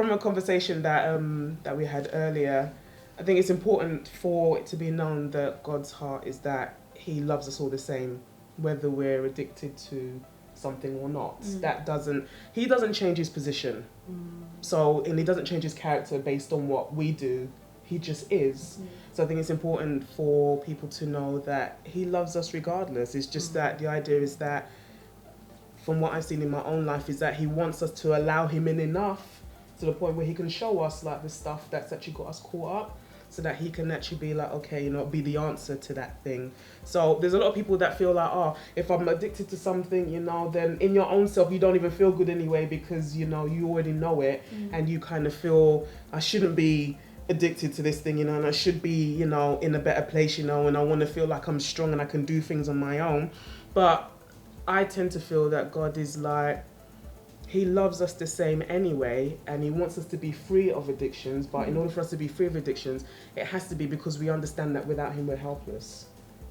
from a conversation that we had earlier, I think it's important for it to be known that God's heart is that He loves us all the same, whether we're addicted to something or not. He doesn't change His position. So, and He doesn't change His character based on what we do. He just is. So I think it's important for people to know that He loves us regardless. It's just that the idea is that, from what I've seen in my own life, is that He wants us to allow Him in enough to the point where He can show us like the stuff that's actually got us caught up, so that He can actually be like, okay, you know, be the answer to that thing. So there's a lot of people that feel like, oh, if I'm addicted to something, you know, then in your own self you don't even feel good anyway, because, you know, you already know it, and you kind of feel, I shouldn't be addicted to this thing, you know, and I should be, you know, in a better place, you know, and I want to feel like I'm strong and I can do things on my own. But I tend to feel that God is like, He loves us the same anyway, and He wants us to be free of addictions. But in order for us to be free of addictions, it has to be because we understand that without Him we're helpless.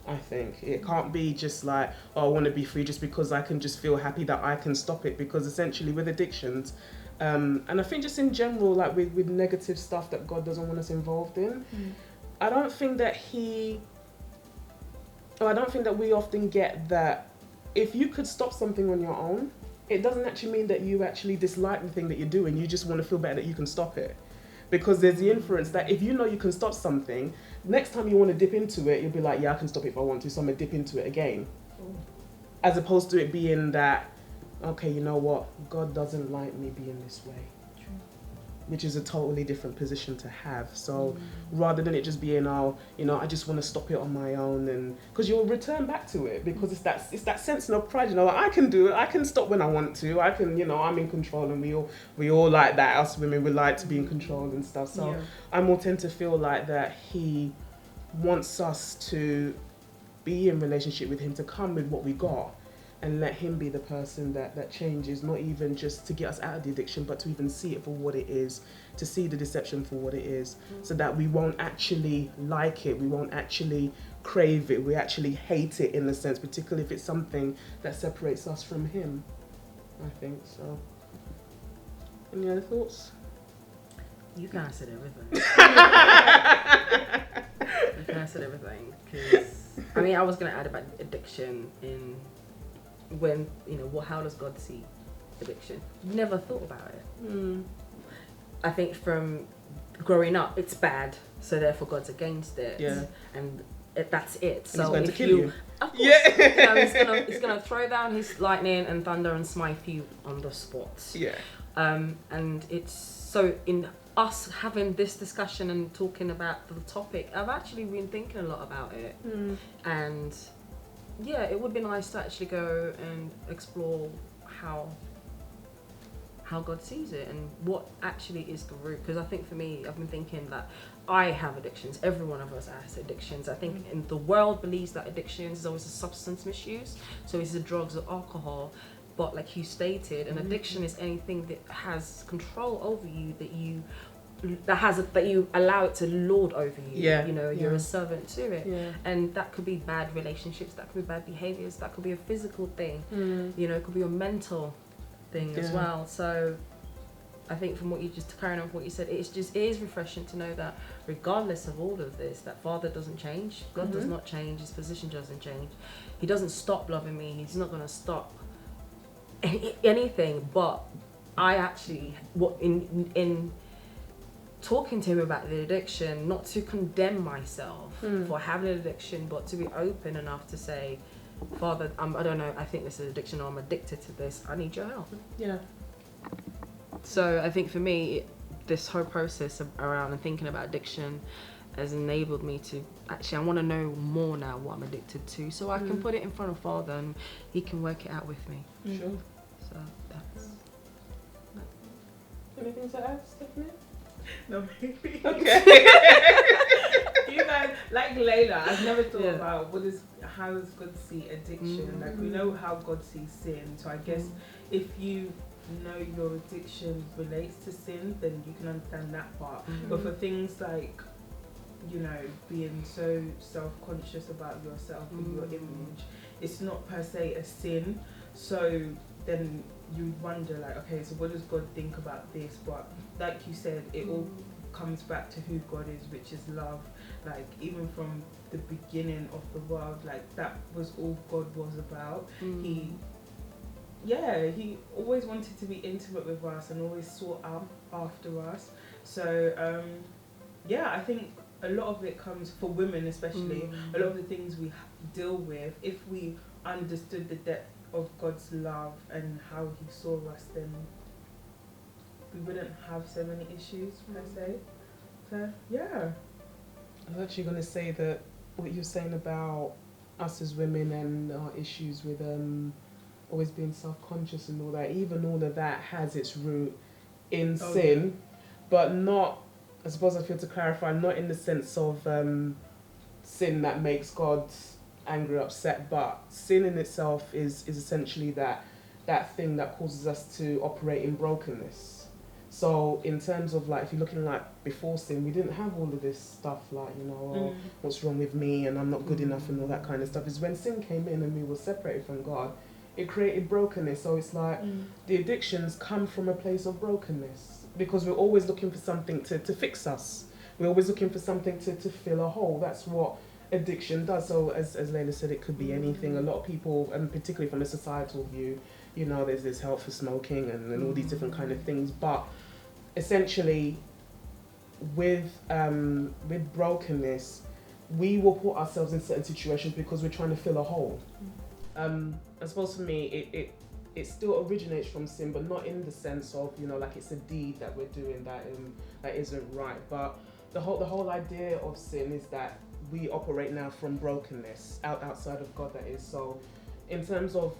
I think it can't be just like, oh, I want to be free just because I can just feel happy that I can stop it. Because essentially with addictions, and I think just in general, like with negative stuff that God doesn't want us involved in, I don't think that we often get that if you could stop something on your own, it doesn't actually mean that you actually dislike the thing that you're doing. You just want to feel better that you can stop it. Because there's the inference that if you know you can stop something, next time you want to dip into it, you'll be like, yeah, I can stop it if I want to, so I'm going to dip into it again. As opposed to it being that, okay, you know what, God doesn't like me being this way. Which is a totally different position to have. So rather than it just being, oh, you know, I just want to stop it on my own, and because you'll return back to it, because it's that sense of pride, you know, like, I can do it, I can stop when I want to, I can, you know, I'm in control, and we all like that. Us women, we like to be in control and stuff. So I more tend to feel like that He wants us to be in relationship with Him, to come with what we got, and let Him be the person that changes, not even just to get us out of the addiction, but to even see it for what it is, to see the deception for what it is, so that we won't actually like it, we won't actually crave it, we actually hate it in a sense, particularly if it's something that separates us from Him, I think. So, any other thoughts? You guys said everything. You guys said everything, because, I mean, I was going to add about addiction in when, you know, how does God see addiction? Never thought about it. I think from growing up, it's bad, so therefore God's against it. Yeah. And that's it. And so He's going if to kill you. Of course, you know, he's gonna throw down His lightning and thunder and smite you on the spot. Yeah. And it's so in us having this discussion and talking about the topic, I've actually been thinking a lot about it. And yeah, it would be nice to actually go and explore how God sees it and what actually is the root. Because I think for me, I've been thinking that I have addictions. Every one of us has addictions. I think in the world believes that addictions is always a substance misuse. So it's the drugs or alcohol. But like you stated, an addiction is anything that has control over you, that you allow it to lord over you. Yeah. You know, you're a servant to it. Yeah. And that could be bad relationships, that could be bad behaviors, that could be a physical thing. You know, it could be a mental thing as well. So I think from what you just carrying on what you said, it is refreshing to know that regardless of all of this, that Father doesn't change. God does not change. His position doesn't change. He doesn't stop loving me. He's not going to stop anything. But I actually, in talking to Him about the addiction, not to condemn myself for having an addiction, but to be open enough to say, Father, I don't know, I think this is addiction, or I'm addicted to this. I need your help. Yeah. So I think for me, this whole process around and thinking about addiction has enabled me to actually, I want to know more now what I'm addicted to, so I can put it in front of Father and He can work it out with me. Sure. So that's... Anything to add, Stephanie? No, maybe. Okay. You guys, like Layla, I've never thought about how does God see addiction? Like, we know how God sees sin, so I guess if you know your addiction relates to sin, then you can understand that part. But for things like, you know, being so self-conscious about yourself and your image, it's not per se a sin. So then you wonder like, okay, so what does God think about this? But like you said, it all comes back to who God is, which is love. Like even from the beginning of the world, like that was all God was about. He always wanted to be intimate with us and always sought out after us. So I think a lot of it comes, for women especially, a lot of the things we deal with, if we understood the depth of God's love and how he saw us, then we wouldn't have so many issues per se. So yeah. I was actually going to say that what you're saying about us as women and our issues with always being self-conscious and all that, even all of that has its root in sin, but not, I suppose I feel to clarify, not in the sense of sin that makes God angry, upset, but sin in itself is essentially that thing that causes us to operate in brokenness. So in terms of like, if you're looking like before sin, we didn't have all of this stuff like, what's wrong with me and I'm not good enough and all that kind of stuff. Is when sin came in and we were separated from God, it created brokenness. So it's like the addictions come from a place of brokenness, because we're always looking for something to fix us. We're always looking for something to fill a hole. That's what addiction does. So as Layla said, it could be anything. A lot of people, and particularly from a societal view, there's this help for smoking and all these different kind of things. But essentially, with brokenness, we will put ourselves in certain situations because we're trying to fill a hole. I suppose for me, it still originates from sin, but not in the sense of, like it's a deed that we're doing that isn't right. But the whole idea of sin is that we operate now from brokenness outside of God, that is. So in terms of,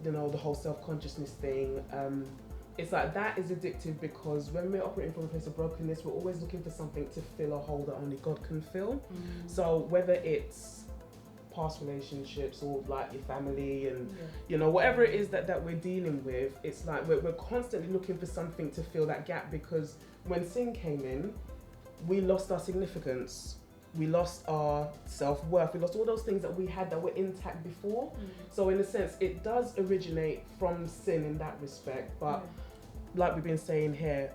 the whole self-consciousness thing, it's like that is addictive, because when we're operating from a place of brokenness, we're always looking for something to fill a hole that only God can fill. So whether it's past relationships or like your family and whatever it is that we're dealing with, it's like we're constantly looking for something to fill that gap, because when sin came in, we lost our significance, we lost our self-worth, we lost all those things that we had that were intact before. So in a sense, it does originate from sin in that respect, but like we've been saying here,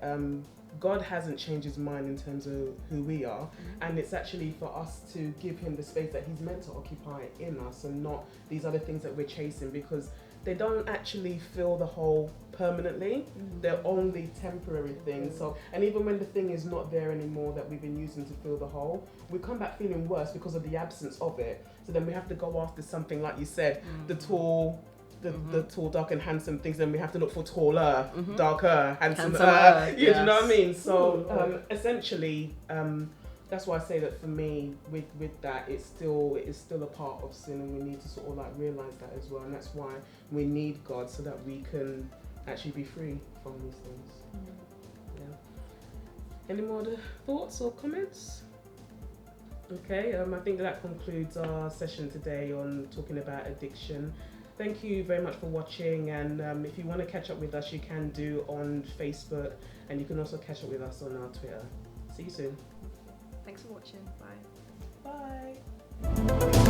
God hasn't changed his mind in terms of who we are, and it's actually for us to give him the space that he's meant to occupy in us, and not these other things that we're chasing, because they don't actually fill the hole permanently. They're only temporary things. So, and even when the thing is not there anymore that we've been using to fill the hole, we come back feeling worse because of the absence of it. So then we have to go after something, like you said, the tall, dark and handsome things. Then we have to look for taller, darker, handsomer. You know what I mean? So essentially, that's why I say that for me, with that, it is still a part of sin, and we need to sort of like realize that as well. And that's why we need God, so that we can actually be free from these things. Any more thoughts or comments? Okay, I think that concludes our session today on talking about addiction. Thank you very much for watching, and if you want to catch up with us, you can do on Facebook, and you can also catch up with us on our Twitter. See you soon. Thanks for watching. Bye. Bye.